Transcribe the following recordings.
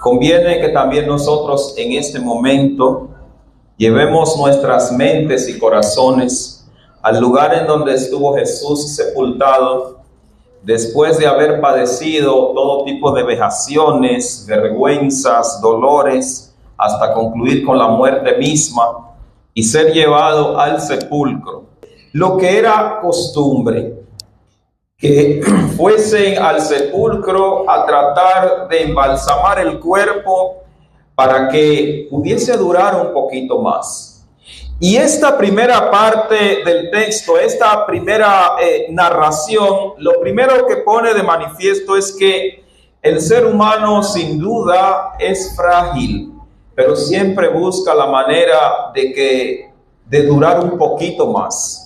conviene que también nosotros en este momento llevemos nuestras mentes y corazones al lugar en donde estuvo Jesús sepultado, después de haber padecido todo tipo de vejaciones, vergüenzas, dolores, hasta concluir con la muerte misma y ser llevado al sepulcro. Lo que era costumbre, que fuesen al sepulcro a tratar de embalsamar el cuerpo para que pudiese durar un poquito más. Y esta primera parte del texto, esta primera narración, lo primero que pone de manifiesto es que el ser humano sin duda es frágil, pero siempre busca la manera de durar un poquito más.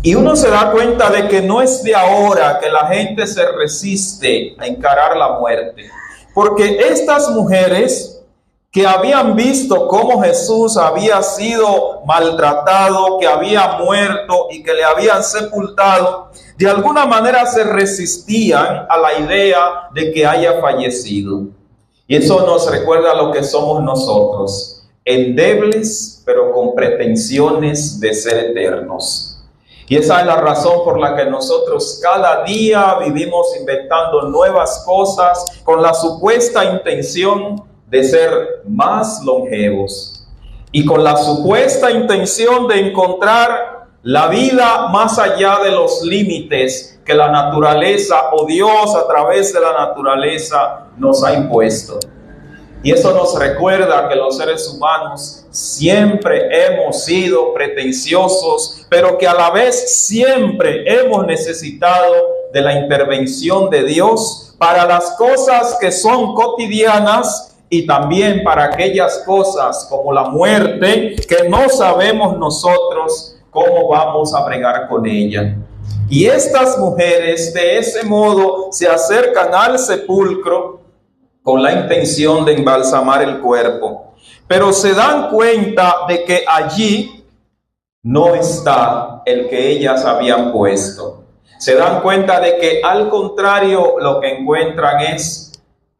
Y uno se da cuenta de que no es de ahora que la gente se resiste a encarar la muerte, porque estas mujeres que habían visto cómo Jesús había sido maltratado, que había muerto y que le habían sepultado, de alguna manera se resistían a la idea de que haya fallecido. Y eso nos recuerda lo que somos nosotros, endebles, pero con pretensiones de ser eternos. Y esa es la razón por la que nosotros cada día vivimos inventando nuevas cosas con la supuesta intención de ser más longevos y con la supuesta intención de encontrar la vida más allá de los límites que la naturaleza o Dios a través de la naturaleza nos ha impuesto. Y eso nos recuerda que los seres humanos siempre hemos sido pretenciosos, pero que a la vez siempre hemos necesitado de la intervención de Dios para las cosas que son cotidianas y también para aquellas cosas como la muerte que no sabemos nosotros cómo vamos a bregar con ella. Y estas mujeres de ese modo se acercan al sepulcro con la intención de embalsamar el cuerpo, pero se dan cuenta de que allí no está el que ellas habían puesto. Se dan cuenta de que al contrario lo que encuentran es,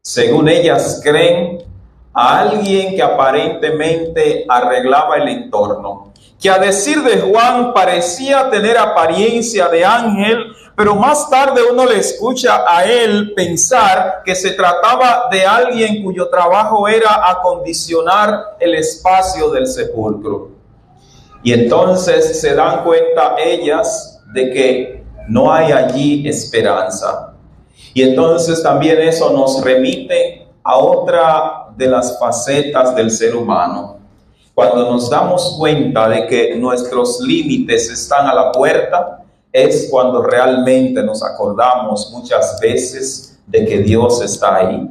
según ellas creen, a alguien que aparentemente arreglaba el entorno, que a decir de Juan parecía tener apariencia de ángel, pero más tarde uno le escucha a él pensar que se trataba de alguien cuyo trabajo era acondicionar el espacio del sepulcro. Y entonces se dan cuenta ellas de que no hay allí esperanza. Y entonces también eso nos remite a otra de las facetas del ser humano. Cuando nos damos cuenta de que nuestros límites están a la puerta, es cuando realmente nos acordamos muchas veces de que Dios está ahí.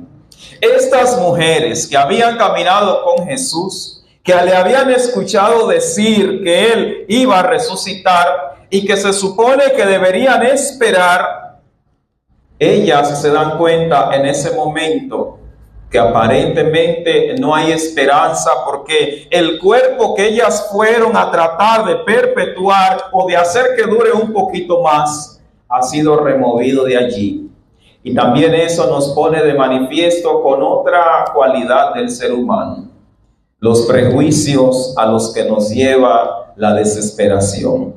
Estas mujeres que habían caminado con Jesús, que le habían escuchado decir que Él iba a resucitar y que se supone que deberían esperar, ellas se dan cuenta en ese momento que aparentemente no hay esperanza porque el cuerpo que ellas fueron a tratar de perpetuar o de hacer que dure un poquito más ha sido removido de allí. Y también eso nos pone de manifiesto con otra cualidad del ser humano, los prejuicios a los que nos lleva la desesperación.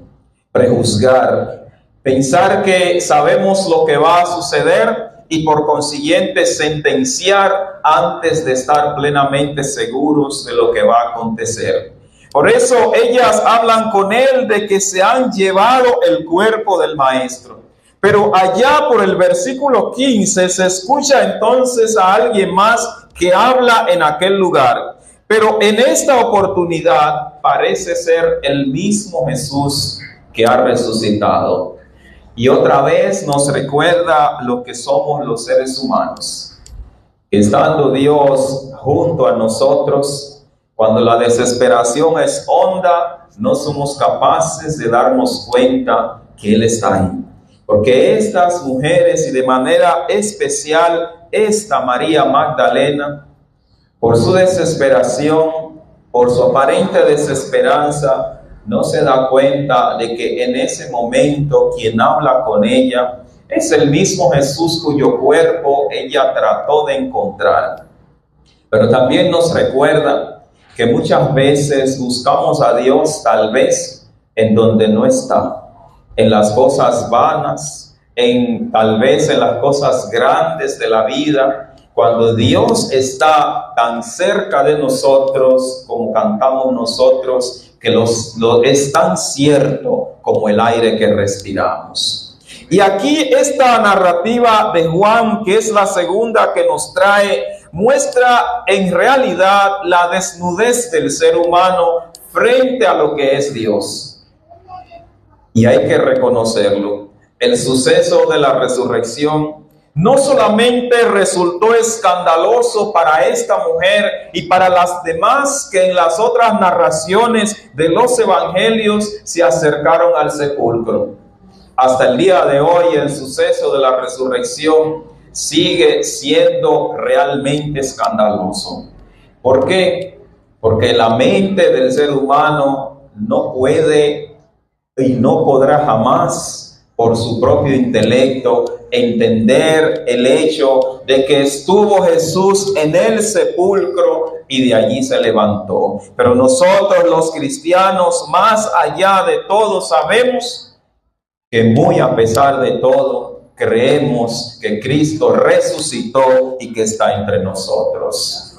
Prejuzgar, pensar que sabemos lo que va a suceder y por consiguiente sentenciar antes de estar plenamente seguros de lo que va a acontecer. Por eso ellas hablan con él de que se han llevado el cuerpo del maestro. Pero allá por el versículo 15 se escucha entonces a alguien más que habla en aquel lugar. Pero en esta oportunidad parece ser el mismo Jesús que ha resucitado. Y otra vez nos recuerda lo que somos los seres humanos. Estando Dios junto a nosotros, cuando la desesperación es honda, no somos capaces de darnos cuenta que Él está ahí. Porque estas mujeres, y de manera especial esta María Magdalena, por su desesperación, por su aparente desesperanza, no se da cuenta de que en ese momento quien habla con ella es el mismo Jesús cuyo cuerpo ella trató de encontrar. pero también nos recuerda que muchas veces buscamos a Dios tal vez en donde no está, en las cosas vanas, tal vez en las cosas grandes de la vida, cuando Dios está tan cerca de nosotros, como cantamos nosotros, que es tan cierto como el aire que respiramos. Y aquí esta narrativa de Juan, que es la segunda que nos trae, muestra en realidad la desnudez del ser humano frente a lo que es Dios. Y hay que reconocerlo. El suceso de la resurrección no solamente resultó escandaloso para esta mujer y para las demás que en las otras narraciones de los evangelios se acercaron al sepulcro. Hasta el día de hoy el suceso de la resurrección sigue siendo realmente escandaloso. ¿Por qué? Porque la mente del ser humano no puede y no podrá jamás, por su propio intelecto, entender el hecho de que estuvo Jesús en el sepulcro y de allí se levantó. Pero nosotros los cristianos, más allá de todo, sabemos que muy a pesar de todo, creemos que Cristo resucitó y que está entre nosotros.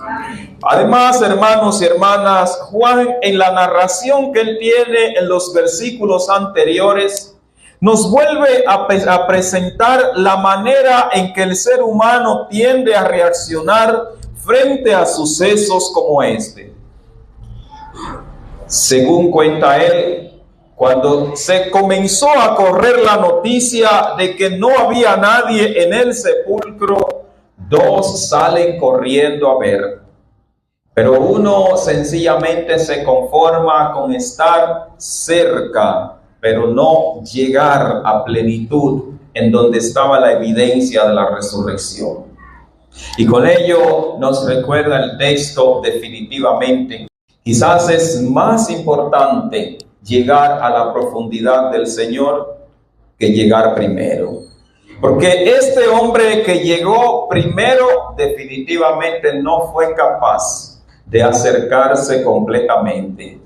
Además, hermanos y hermanas, Juan, en la narración que él tiene en los versículos anteriores, nos vuelve a presentar la manera en que el ser humano tiende a reaccionar frente a sucesos como este. Según cuenta él, cuando se comenzó a correr la noticia de que no había nadie en el sepulcro, dos salen corriendo a ver. Pero uno sencillamente se conforma con estar cerca, pero no llegar a plenitud en donde estaba la evidencia de la resurrección. Y con ello nos recuerda el texto definitivamente. Quizás es más importante llegar a la profundidad del Señor que llegar primero. Porque este hombre que llegó primero definitivamente no fue capaz de acercarse completamente.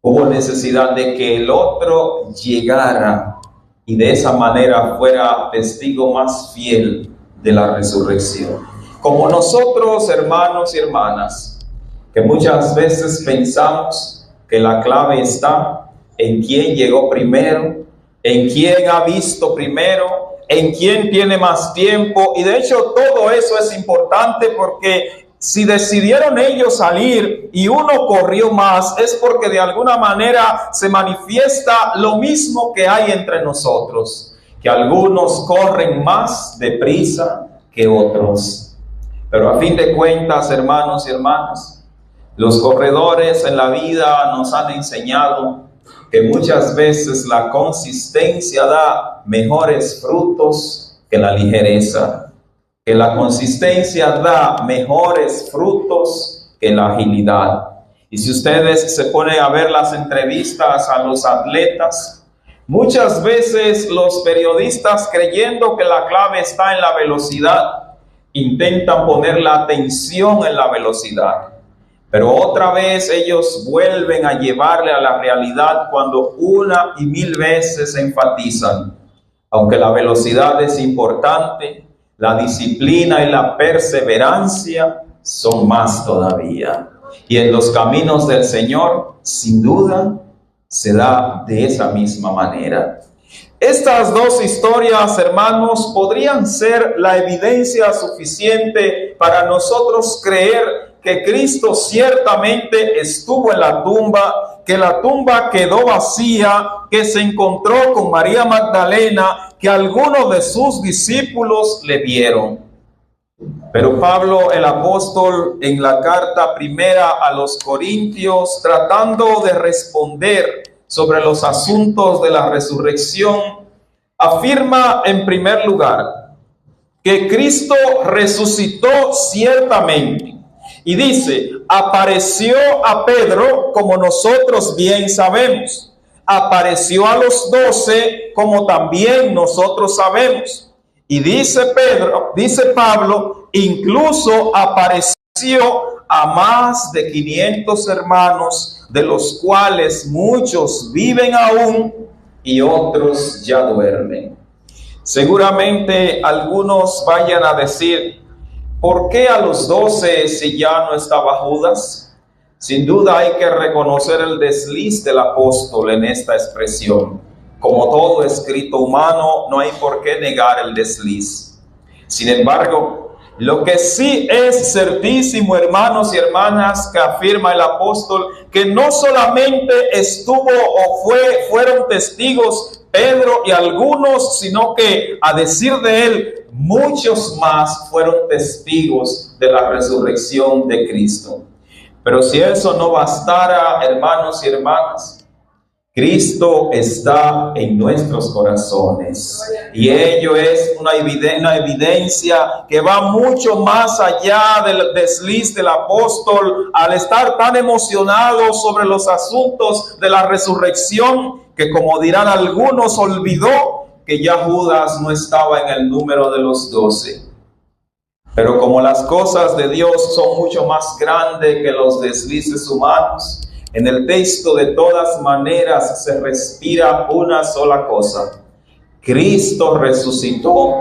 Hubo necesidad de que el otro llegara y de esa manera fuera testigo más fiel de la resurrección. Como nosotros, hermanos y hermanas, que muchas veces pensamos que la clave está en quién llegó primero, en quién ha visto primero, en quién tiene más tiempo. Y de hecho todo eso es importante, porque si decidieron ellos salir y uno corrió más, es porque de alguna manera se manifiesta lo mismo que hay entre nosotros, que algunos corren más deprisa que otros. Pero a fin de cuentas, hermanos y hermanas, los corredores en la vida nos han enseñado que muchas veces la consistencia da mejores frutos que la ligereza. Que la consistencia da mejores frutos que la agilidad. Y si ustedes se ponen a ver las entrevistas a los atletas, muchas veces los periodistas, creyendo que la clave está en la velocidad, intentan poner la atención en la velocidad. Pero otra vez ellos vuelven a llevarle a la realidad cuando una y mil veces enfatizan. Aunque la velocidad es importante, la disciplina y la perseverancia son más todavía. Y en los caminos del Señor, sin duda, se da de esa misma manera. Estas dos historias, hermanos, podrían ser la evidencia suficiente para nosotros creer que Cristo ciertamente estuvo en la tumba, que la tumba quedó vacía, que se encontró con María Magdalena, que algunos de sus discípulos le vieron. Pero Pablo el apóstol, en la carta primera a los Corintios, tratando de responder sobre los asuntos de la resurrección, afirma en primer lugar que Cristo resucitó ciertamente. Y dice, apareció a Pedro, como nosotros bien sabemos. Apareció a los 12, como también nosotros sabemos. Y dice Pablo, incluso apareció a más de 500 hermanos, de los cuales muchos viven aún y otros ya duermen. Seguramente algunos vayan a decir, ¿por qué a los 12 si ya no estaba Judas? Sin duda hay que reconocer el desliz del apóstol en esta expresión. Como todo escrito humano, no hay por qué negar el desliz. Sin embargo, lo que sí es certísimo, hermanos y hermanas, que afirma el apóstol, que no solamente fueron testigos Pedro y algunos, sino que, a decir de él, muchos más fueron testigos de la resurrección de Cristo. Pero si eso no bastara, hermanos y hermanas, Cristo está en nuestros corazones y ello es una evidencia que va mucho más allá del desliz del apóstol al estar tan emocionado sobre los asuntos de la resurrección que, como dirán algunos, olvidó que ya Judas no estaba en el número de los 12. Pero como las cosas de Dios son mucho más grandes que los deslices humanos, en el texto de todas maneras se respira una sola cosa: Cristo resucitó,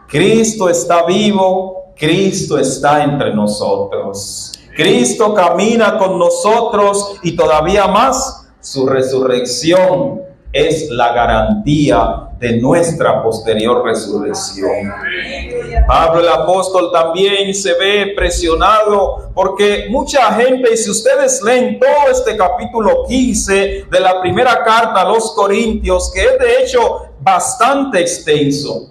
Cristo está vivo, Cristo está entre nosotros. Cristo camina con nosotros y todavía más, su resurrección es la garantía de nuestra posterior resurrección. Pablo el apóstol también se ve presionado porque mucha gente, y si ustedes leen todo este capítulo 15 de la primera carta a los Corintios, que es de hecho bastante extenso,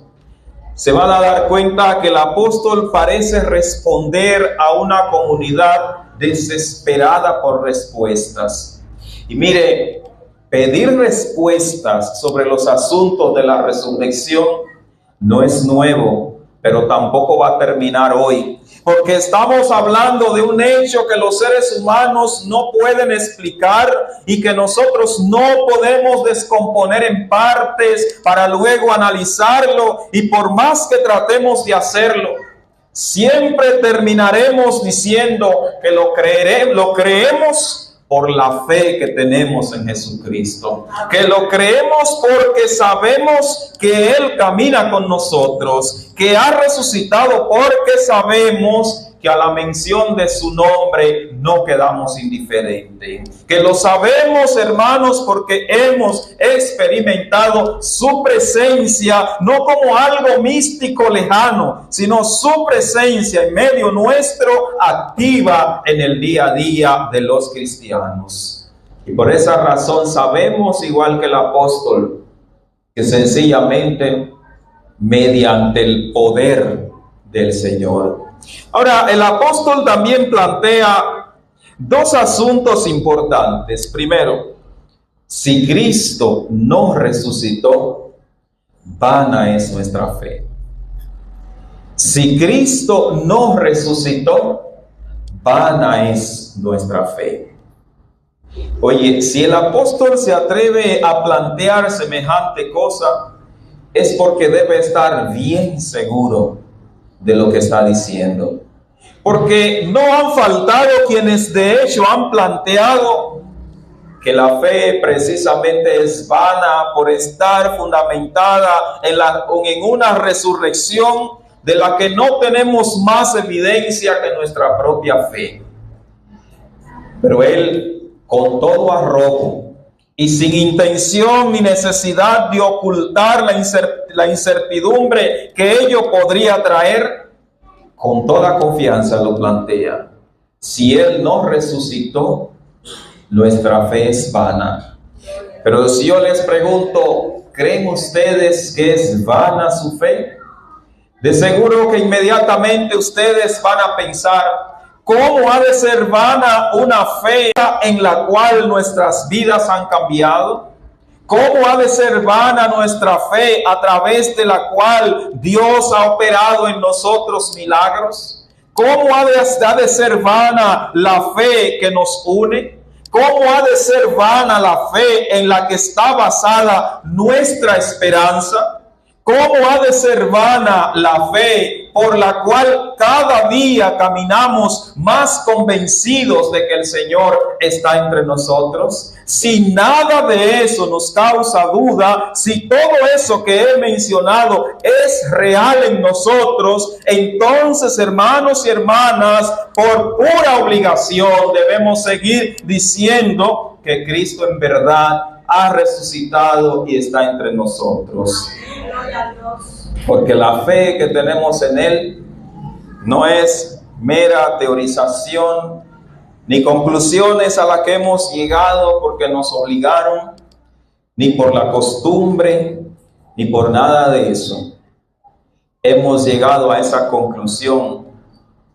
se van a dar cuenta que el apóstol parece responder a una comunidad desesperada por respuestas. Y mire, pedir respuestas sobre los asuntos de la resurrección no es nuevo, pero tampoco va a terminar hoy, porque estamos hablando de un hecho que los seres humanos no pueden explicar y que nosotros no podemos descomponer en partes para luego analizarlo, y por más que tratemos de hacerlo, siempre terminaremos diciendo que lo creemos por la fe que tenemos en Jesucristo, que lo creemos porque sabemos que Él camina con nosotros, que ha resucitado, porque sabemos que a la mención de su nombre no quedamos indiferentes, que lo sabemos, hermanos, porque hemos experimentado su presencia, no como algo místico lejano, sino su presencia en medio nuestro, activa en el día a día de los cristianos. Y por esa razón sabemos, igual que el apóstol, que sencillamente mediante el poder del Señor. Ahora, el apóstol también plantea dos asuntos importantes. Primero, si Cristo no resucitó, vana es nuestra fe. Si Cristo no resucitó, vana es nuestra fe. Oye, si el apóstol se atreve a plantear semejante cosa, es porque debe estar bien seguro de lo que está diciendo. Porque no han faltado quienes de hecho han planteado que la fe precisamente es vana por estar fundamentada en una resurrección de la que no tenemos más evidencia que nuestra propia fe. Pero él, con todo arrojo y sin intención ni necesidad de ocultar la incertidumbre que ello podría traer, con toda confianza lo plantea: si Él no resucitó, nuestra fe es vana. Pero si yo les pregunto, ¿creen ustedes que es vana su fe? De seguro que inmediatamente ustedes van a pensar: ¿cómo ha de ser vana una fe en la cual nuestras vidas han cambiado? ¿Cómo ha de ser vana nuestra fe a través de la cual Dios ha operado en nosotros milagros? ¿Cómo ha de ser vana la fe que nos une? ¿Cómo ha de ser vana la fe en la que está basada nuestra esperanza? ¿Cómo ha de ser vana la fe por la cual cada día caminamos más convencidos de que el Señor está entre nosotros? Si nada de eso nos causa duda, si todo eso que he mencionado es real en nosotros, entonces, hermanos y hermanas, por pura obligación debemos seguir diciendo que Cristo en verdad ha resucitado y está entre nosotros. Porque la fe que tenemos en Él no es mera teorización ni conclusiones a las que hemos llegado porque nos obligaron, ni por la costumbre, ni por nada de eso. Hemos llegado a esa conclusión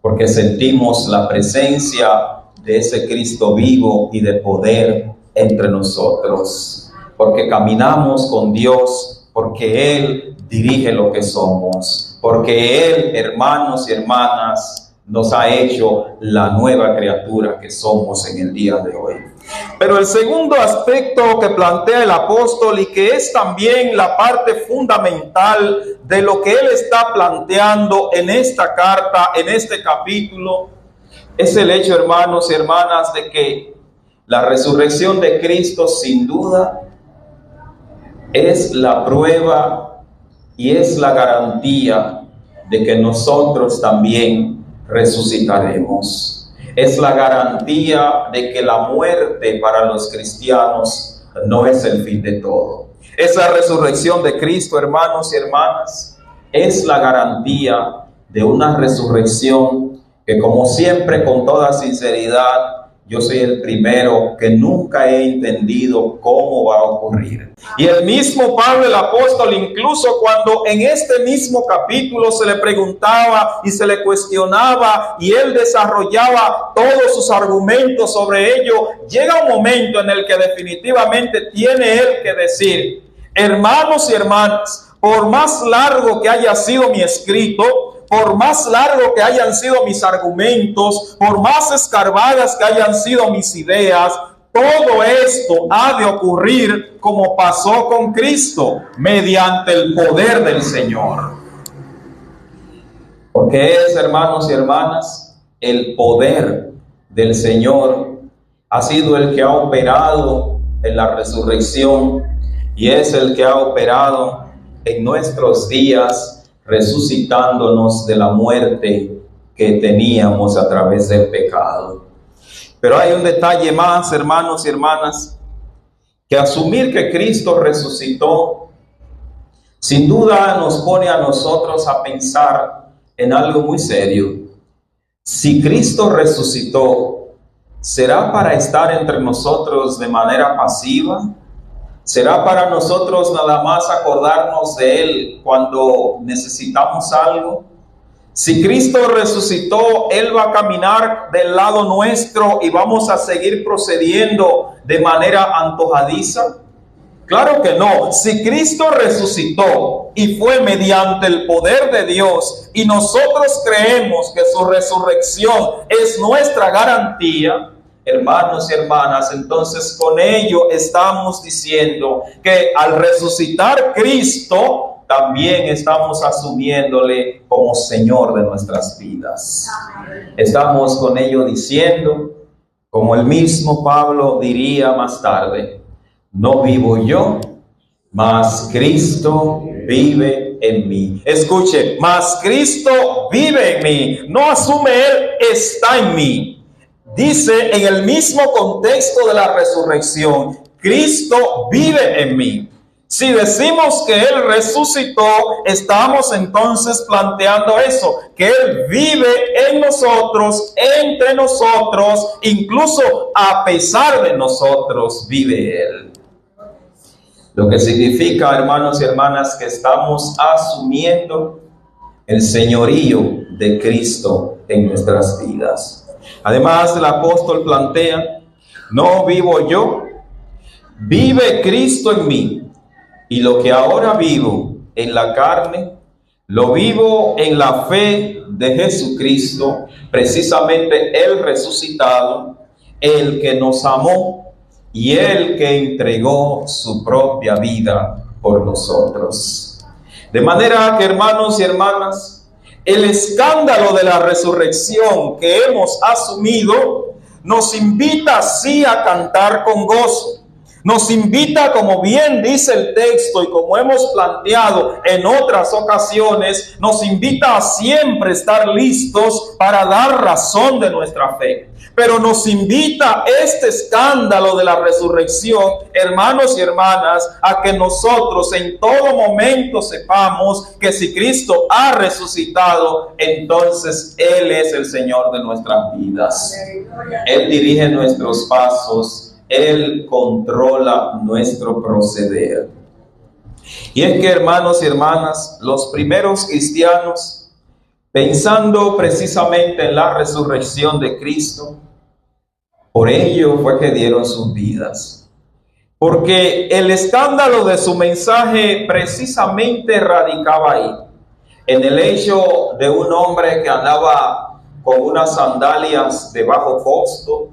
porque sentimos la presencia de ese Cristo vivo y de poder entre nosotros, porque caminamos con Dios, porque Él dirige lo que somos, porque Él, hermanos y hermanas, nos ha hecho la nueva criatura que somos en el día de hoy. Pero el segundo aspecto que plantea el apóstol y que es también la parte fundamental de lo que él está planteando en esta carta, en este capítulo, es el hecho, hermanos y hermanas, de que la resurrección de Cristo sin duda es la prueba y es la garantía de que nosotros también resucitaremos. Es la garantía de que la muerte para los cristianos no es el fin de todo. Esa resurrección de Cristo, hermanos y hermanas, es la garantía de una resurrección que, como siempre, con toda sinceridad, yo soy el primero que nunca he entendido cómo va a ocurrir. Y el mismo Pablo el apóstol, incluso cuando en este mismo capítulo se le preguntaba y se le cuestionaba y él desarrollaba todos sus argumentos sobre ello, llega un momento en el que definitivamente tiene él que decir: hermanos y hermanas, por más largo que haya sido mi escrito, por más largo que hayan sido mis argumentos, por más escarbadas que hayan sido mis ideas, todo esto ha de ocurrir como pasó con Cristo, mediante el poder del Señor. Porque es, hermanos y hermanas, el poder del Señor ha sido el que ha operado en la resurrección y es el que ha operado en nuestros días, resucitándonos de la muerte que teníamos a través del pecado. Pero hay un detalle más, hermanos y hermanas, que asumir que Cristo resucitó, sin duda nos pone a nosotros a pensar en algo muy serio. Si Cristo resucitó, ¿será para estar entre nosotros de manera pasiva? ¿Será para nosotros nada más acordarnos de Él cuando necesitamos algo? Si Cristo resucitó, Él va a caminar del lado nuestro y vamos a seguir procediendo de manera antojadiza. Claro que no. Si Cristo resucitó y fue mediante el poder de Dios y nosotros creemos que su resurrección es nuestra garantía, hermanos y hermanas, entonces con ello estamos diciendo que al resucitar Cristo, también estamos asumiéndole como Señor de nuestras vidas. Estamos con ello diciendo, como el mismo Pablo diría más tarde: no vivo yo, mas Cristo vive en mí. Escuche, mas Cristo vive en mí. No asume Él, está en mí. Dice en el mismo contexto de la resurrección: Cristo vive en mí. Si decimos que Él resucitó, estamos entonces planteando eso, que Él vive en nosotros, entre nosotros, incluso a pesar de nosotros vive Él. Lo que significa, hermanos y hermanas, que estamos asumiendo el señorío de Cristo en nuestras vidas. Además, el apóstol plantea: no vivo yo, vive Cristo en mí. Y lo que ahora vivo en la carne, lo vivo en la fe de Jesucristo, precisamente el resucitado, el que nos amó y el que entregó su propia vida por nosotros. De manera que, hermanos y hermanas, el escándalo de la resurrección que hemos asumido nos invita sí a cantar con gozo. Nos invita, como bien dice el texto y como hemos planteado en otras ocasiones, nos invita a siempre estar listos para dar razón de nuestra fe. Pero nos invita este escándalo de la resurrección, hermanos y hermanas, a que nosotros en todo momento sepamos que si Cristo ha resucitado, entonces Él es el Señor de nuestras vidas. Él dirige nuestros pasos. Él controla nuestro proceder. Y es que, hermanos y hermanas, los primeros cristianos, pensando precisamente en la resurrección de Cristo, por ello fue que dieron sus vidas. Porque el escándalo de su mensaje precisamente radicaba ahí, en el hecho de un hombre que andaba con unas sandalias de bajo costo,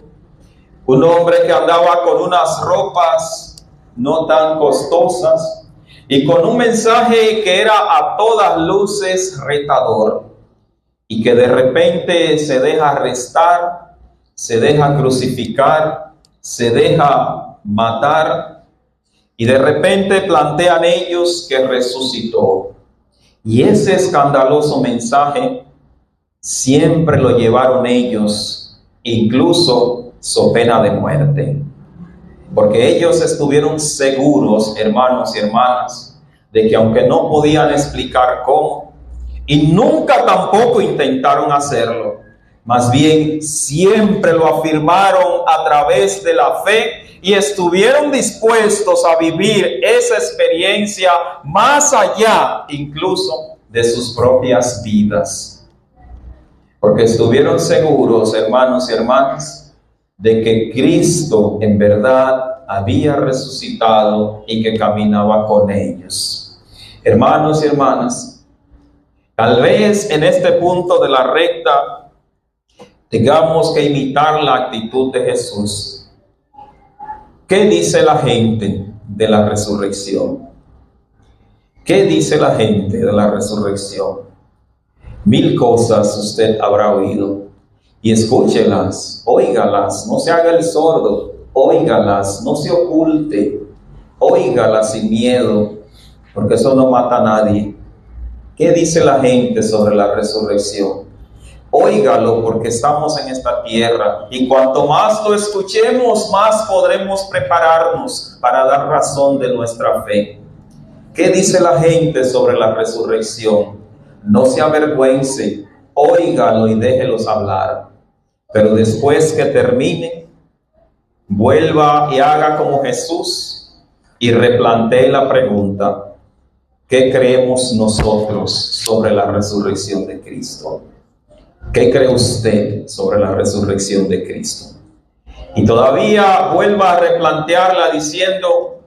un hombre que andaba con unas ropas no tan costosas y con un mensaje que era a todas luces retador y que de repente se deja arrestar, se deja crucificar, se deja matar y de repente plantean ellos que resucitó. Y ese escandaloso mensaje siempre lo llevaron ellos, incluso so pena de muerte, porque ellos estuvieron seguros, hermanos y hermanas, de que aunque no podían explicar cómo, y nunca tampoco intentaron hacerlo, más bien siempre lo afirmaron a través de la fe y estuvieron dispuestos a vivir esa experiencia más allá incluso de sus propias vidas, porque estuvieron seguros, hermanos y hermanas, de que Cristo en verdad había resucitado y que caminaba con ellos. Hermanos y hermanas, tal vez en este punto de la recta tengamos que imitar la actitud de Jesús. ¿Qué dice la gente de la resurrección? ¿Qué dice la gente de la resurrección? 1000 cosas usted habrá oído. Y escúchelas, óigalas, no se haga el sordo, óigalas, no se oculte, óigalas sin miedo, porque eso no mata a nadie. ¿Qué dice la gente sobre la resurrección? Óigalo, porque estamos en esta tierra y cuanto más lo escuchemos, más podremos prepararnos para dar razón de nuestra fe. ¿Qué dice la gente sobre la resurrección? No se avergüence, óigalo y déjelos hablar. Pero después que termine, vuelva y haga como Jesús y replantee la pregunta: ¿qué creemos nosotros sobre la resurrección de Cristo? ¿Qué cree usted sobre la resurrección de Cristo? Y todavía vuelva a replantearla diciendo: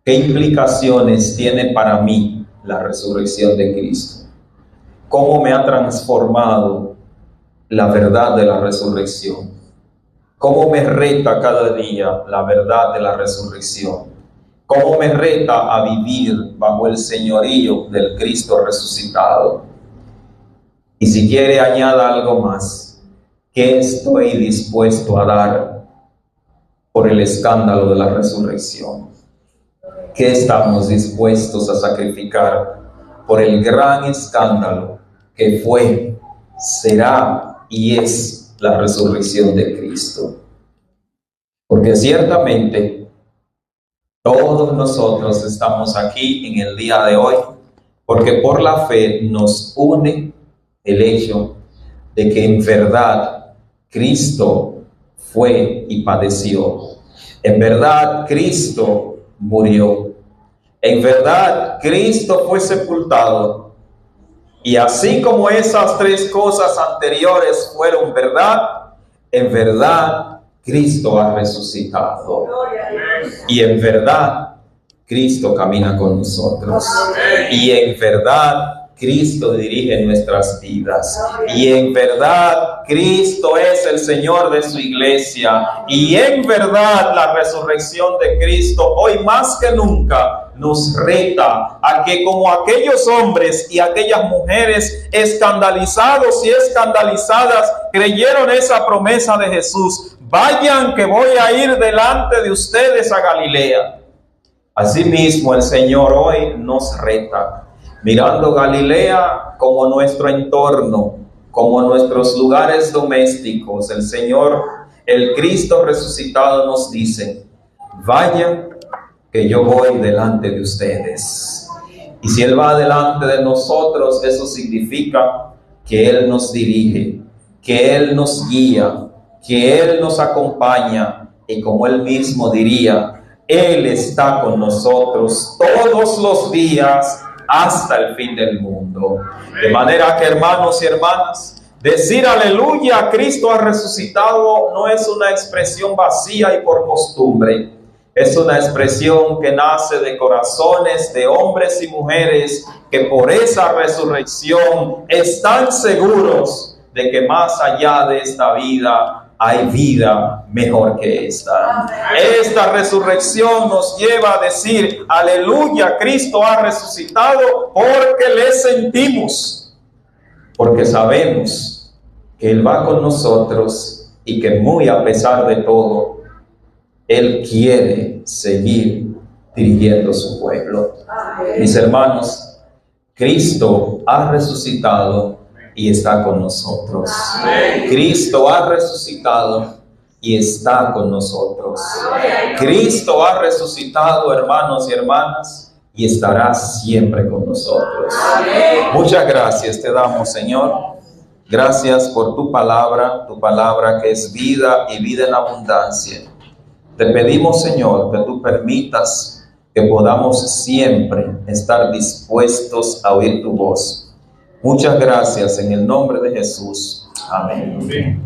¿qué implicaciones tiene para mí la resurrección de Cristo? ¿Cómo me ha transformado la verdad de la resurrección? ¿Cómo me reta cada día la verdad de la resurrección? ¿Cómo me reta a vivir bajo el señorío del Cristo resucitado? Y si quiere, añada algo más: ¿qué estoy dispuesto a dar por el escándalo de la resurrección? ¿Qué estamos dispuestos a sacrificar por el gran escándalo que fue, será y es la resurrección de Cristo? Porque ciertamente todos nosotros estamos aquí en el día de hoy porque por la fe nos une el hecho de que en verdad Cristo fue y padeció. En verdad Cristo murió. En verdad Cristo fue sepultado. Y así como esas 3 cosas anteriores fueron verdad, en verdad Cristo ha resucitado. Y en verdad Cristo camina con nosotros. Y en verdad Cristo dirige nuestras vidas. Y en verdad Cristo es el Señor de su iglesia. Y en verdad la resurrección de Cristo hoy más que nunca nos reta a que, como aquellos hombres y aquellas mujeres escandalizados y escandalizadas creyeron esa promesa de Jesús: vayan, que voy a ir delante de ustedes a Galilea. Asimismo, el Señor hoy nos reta, mirando Galilea como nuestro entorno, como nuestros lugares domésticos. El Señor, el Cristo resucitado, nos dice: vayan, que yo voy delante de ustedes. Y si Él va delante de nosotros, eso significa que Él nos dirige, que Él nos guía, que Él nos acompaña, y como Él mismo diría, Él está con nosotros todos los días hasta el fin del mundo. De manera que, hermanos y hermanas, decir aleluya, Cristo ha resucitado, no es una expresión vacía y por costumbre. Es una expresión que nace de corazones de hombres y mujeres que por esa resurrección están seguros de que más allá de esta vida hay vida mejor que esta. Esta resurrección nos lleva a decir: aleluya, Cristo ha resucitado, porque le sentimos, porque sabemos que Él va con nosotros y que muy a pesar de todo, Él quiere seguir dirigiendo su pueblo. Mis hermanos, Cristo ha resucitado y está con nosotros. Cristo ha resucitado y está con nosotros. Cristo ha resucitado, hermanos y hermanas, y estará siempre con nosotros. Muchas gracias te damos, Señor. Gracias por tu palabra que es vida y vida en abundancia. Te pedimos, Señor, que tú permitas que podamos siempre estar dispuestos a oír tu voz. Muchas gracias en el nombre de Jesús. Amén.